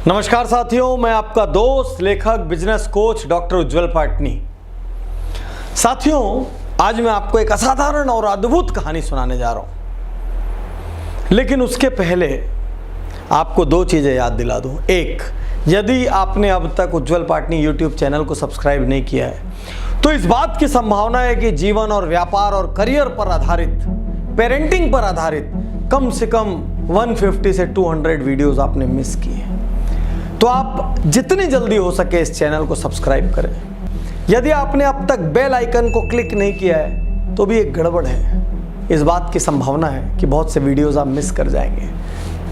नमस्कार साथियों, मैं आपका दोस्त लेखक बिजनेस कोच डॉक्टर उज्जवल पाटनी। साथियों, आज मैं आपको एक असाधारण और अद्भुत कहानी सुनाने जा रहा हूं, लेकिन उसके पहले आपको दो चीजें याद दिला दूं। एक, यदि आपने अब तक उज्जवल पाटनी यूट्यूब चैनल को सब्सक्राइब नहीं किया है तो इस बात की संभावना है कि जीवन और व्यापार और करियर पर आधारित, पेरेंटिंग पर आधारित कम से कम 150 से 200 वीडियोस आपने मिस किए। तो आप जितनी जल्दी हो सके इस चैनल को सब्सक्राइब करें। यदि आपने अब तक बेल आइकन को क्लिक नहीं किया है तो भी एक गड़बड़ है। इस बात की संभावना है कि बहुत से वीडियोस आप मिस कर जाएंगे।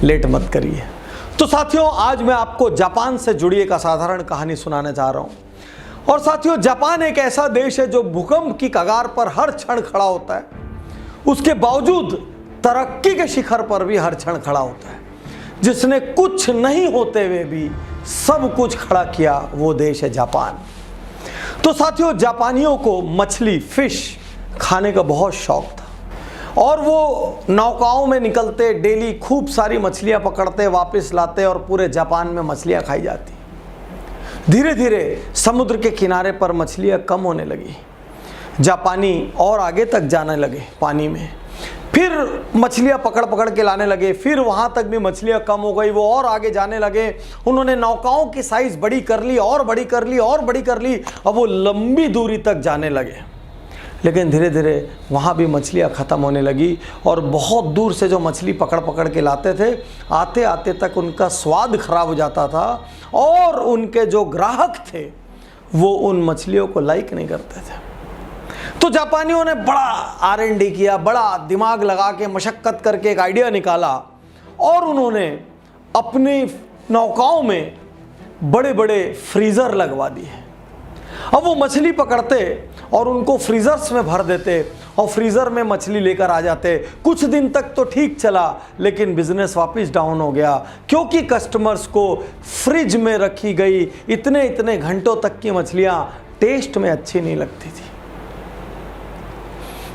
लेट मत करिए। तो साथियों, आज मैं आपको जापान से जुड़ी एक असाधारण कहानी सुनाने जा रहा हूं। और साथियों, जापान एक ऐसा देश है जो भूकंप की कगार पर हर क्षण खड़ा होता है, उसके बावजूद तरक्की के शिखर पर भी हर क्षण खड़ा होता है। जिसने कुछ नहीं होते हुए भी सब कुछ खड़ा किया, वो देश है जापान। तो साथियों, जापानियों को मछली, फिश खाने का बहुत शौक था और वो नौकाओं में निकलते, डेली खूब सारी मछलियां पकड़ते, वापस लाते और पूरे जापान में मछलियां खाई जाती। धीरे धीरे समुद्र के किनारे पर मछलियां कम होने लगी। जापानी और आगे तक जाने लगे पानी में, फिर मछलियां पकड़ पकड़ के लाने लगे। फिर वहां तक भी मछलियां कम हो गई, वो और आगे जाने लगे। उन्होंने नौकाओं की साइज बड़ी कर ली और बड़ी कर ली और बड़ी कर ली। अब वो लंबी दूरी तक जाने लगे, लेकिन धीरे धीरे वहां भी मछलियां खत्म होने लगी और बहुत दूर से जो मछली पकड़ पकड़ के लाते थे, आते आते तक उनका स्वाद खराब हो जाता था और उनके जो ग्राहक थे वो उन मछलियों को लाइक नहीं करते थे। तो जापानियों ने बड़ा R&D किया, बड़ा दिमाग लगा के मशक्कत करके एक आइडिया निकाला और उन्होंने अपनी नौकाओं में बड़े बड़े फ्रीजर लगवा दिए। अब वो मछली पकड़ते और उनको फ्रीजर्स में भर देते और फ्रीजर में मछली लेकर आ जाते। कुछ दिन तक तो ठीक चला, लेकिन बिजनेस वापस डाउन हो गया, क्योंकि कस्टमर्स को फ्रिज में रखी गई इतने इतने घंटों तक की मछलियां टेस्ट में अच्छी नहीं लगती थी।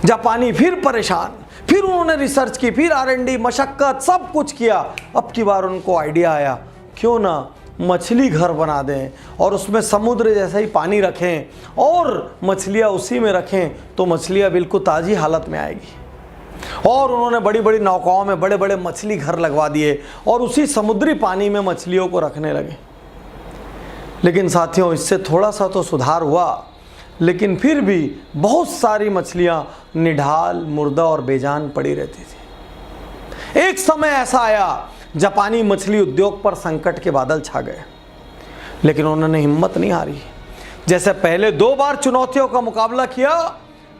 जापानी फिर परेशान, फिर उन्होंने रिसर्च की, फिर R&D, मशक्कत, सब कुछ किया। अब की बार उनको आइडिया आया, क्यों ना मछली घर बना दें और उसमें समुद्र जैसा ही पानी रखें और मछलियां उसी में रखें तो मछलियां बिल्कुल ताज़ी हालत में आएगी। और उन्होंने बड़ी बड़ी नौकाओं में बड़े बड़े मछली घर लगवा दिए और उसी समुद्री पानी में मछलियों को रखने लगे। लेकिन साथियों, इससे थोड़ा सा तो सुधार हुआ, लेकिन फिर भी बहुत सारी मछलियां निढाल, मुर्दा और बेजान पड़ी रहती थी। एक समय ऐसा आया, जापानी मछली उद्योग पर संकट के बादल छा गए, लेकिन उन्होंने हिम्मत नहीं हारी। जैसे पहले 2 बार चुनौतियों का मुकाबला किया,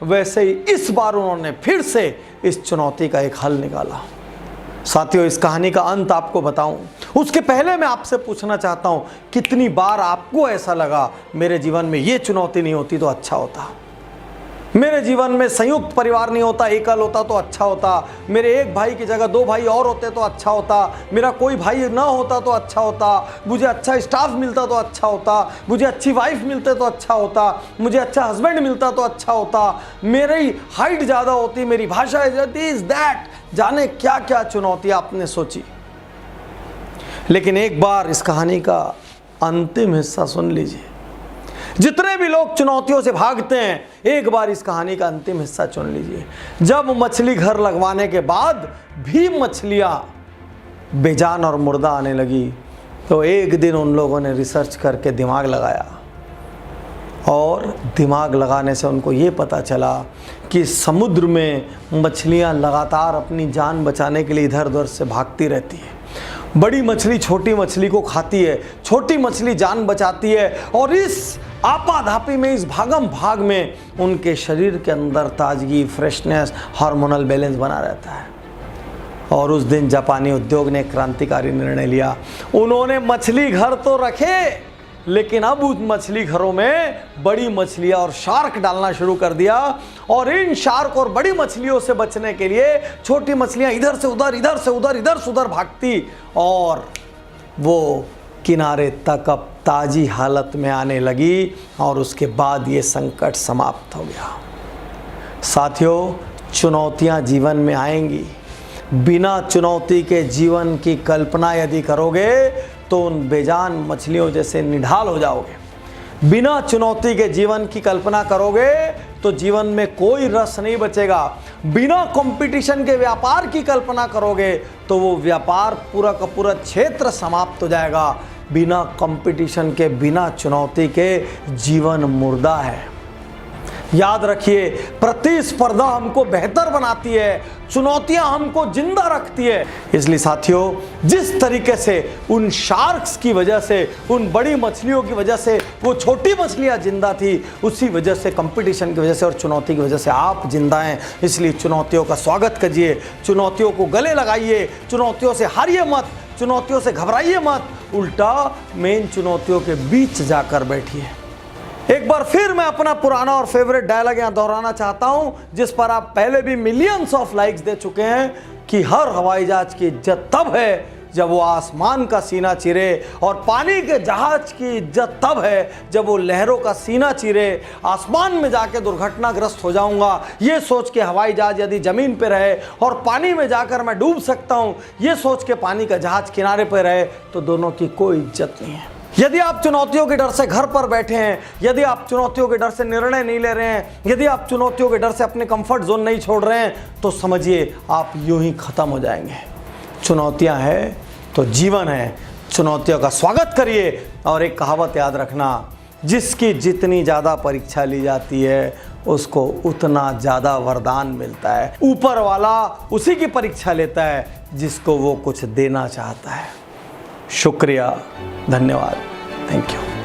वैसे ही इस बार उन्होंने फिर से इस चुनौती का एक हल निकाला। साथियों, इस कहानी का अंत आपको बताऊं उसके पहले मैं आपसे पूछना चाहता हूं, कितनी बार आपको ऐसा लगा, मेरे जीवन में ये चुनौती नहीं होती तो अच्छा होता, मेरे जीवन में संयुक्त परिवार नहीं होता, एकल होता तो अच्छा होता, मेरे एक भाई की जगह 2 भाई और होते तो अच्छा होता, मेरा कोई भाई ना होता तो अच्छा होता, मुझे अच्छा स्टाफ मिलता तो अच्छा होता, मुझे अच्छी वाइफ मिलते तो अच्छा होता, मुझे अच्छा हस्बैंड मिलता तो अच्छा होता, मेरी हाइट ज़्यादा होती, मेरी भाषा इज दैट, जाने क्या क्या चुनौतियाँ आपने सोची। लेकिन एक बार इस कहानी का अंतिम हिस्सा सुन लीजिए। जितने भी लोग चुनौतियों से भागते हैं, एक बार इस कहानी का अंतिम हिस्सा सुन लीजिए। जब मछली घर लगवाने के बाद भी मछलियां बेजान और मुर्दा आने लगी, तो एक दिन उन लोगों ने रिसर्च करके दिमाग लगाया और दिमाग लगाने से उनको ये पता चला कि समुद्र में मछलियां लगातार अपनी जान बचाने के लिए इधर उधर से भागती रहती है। बड़ी मछली छोटी मछली को खाती है, छोटी मछली जान बचाती है और इस आपाधापी में, इस भागम भाग में उनके शरीर के अंदर ताजगी, फ्रेशनेस, हार्मोनल बैलेंस बना रहता है। और उस दिन जापानी उद्योग ने क्रांतिकारी निर्णय लिया। उन्होंने मछली घर तो रखे, लेकिन अब उस मछली घरों में बड़ी मछलियां और शार्क डालना शुरू कर दिया। और इन शार्क और बड़ी मछलियों से बचने के लिए छोटी मछलियां इधर से उधर, इधर से उधर, इधर से उधर भागती और वो किनारे तक अब ताजी हालत में आने लगी और उसके बाद ये संकट समाप्त हो गया। साथियों, चुनौतियां जीवन में आएंगी, बिना चुनौती के जीवन की कल्पना यदि करोगे तो उन बेजान मछलियों जैसे निढाल हो जाओगे। बिना चुनौती के जीवन की कल्पना करोगे तो जीवन में कोई रस नहीं बचेगा। बिना कंपटीशन के व्यापार की कल्पना करोगे तो वो व्यापार पूरा का पूरा क्षेत्र समाप्त हो जाएगा। बिना कंपटीशन के, बिना चुनौती के जीवन मुर्दा है। याद रखिए, प्रतिस्पर्धा हमको बेहतर बनाती है, चुनौतियां हमको जिंदा रखती है। इसलिए साथियों, जिस तरीके से उन शार्क्स की वजह से, उन बड़ी मछलियों की वजह से वो छोटी मछलियां जिंदा थी, उसी वजह से, कंपटीशन की वजह से और चुनौती की वजह से आप जिंदा हैं। इसलिए चुनौतियों का स्वागत कीजिए, चुनौतियों को गले लगाइए, चुनौतियों से हारिए मत, चुनौतियों से घबराइए मत, उल्टा मेन चुनौतियों के बीच जाकर बैठिए। एक बार फिर मैं अपना पुराना और फेवरेट डायलॉग यहां दोहराना चाहता हूं, जिस पर आप पहले भी मिलियंस ऑफ लाइक्स दे चुके हैं, कि हर हवाई जहाज की इज्जत तब है जब वो आसमान का सीना चीरे, और पानी के जहाज की इज्जत तब है जब वो लहरों का सीना चीरे। आसमान में जाके दुर्घटनाग्रस्त हो जाऊंगा ये सोच के हवाई जहाज यदि जमीन पे रहे, और पानी में जाकर मैं डूब सकता हूं ये सोच के पानी का जहाज किनारे पे रहे, तो दोनों की कोई इज्जत नहीं है। यदि आप चुनौतियों के डर से घर पर बैठे हैं, यदि आप चुनौतियों के डर से निर्णय नहीं ले रहे हैं, यदि आप चुनौतियों के डर से अपने कंफर्ट जोन नहीं छोड़ रहे हैं, तो समझिए आप यूं ही खत्म हो जाएंगे। चुनौतियां हैं तो जीवन है, चुनौतियों का स्वागत करिए। और एक कहावत याद रखना, जिसकी जितनी ज़्यादा परीक्षा ली जाती है उसको उतना ज़्यादा वरदान मिलता है। ऊपर वाला उसी की परीक्षा लेता है जिसको वो कुछ देना चाहता है। शुक्रिया, धन्यवाद, थैंक यू।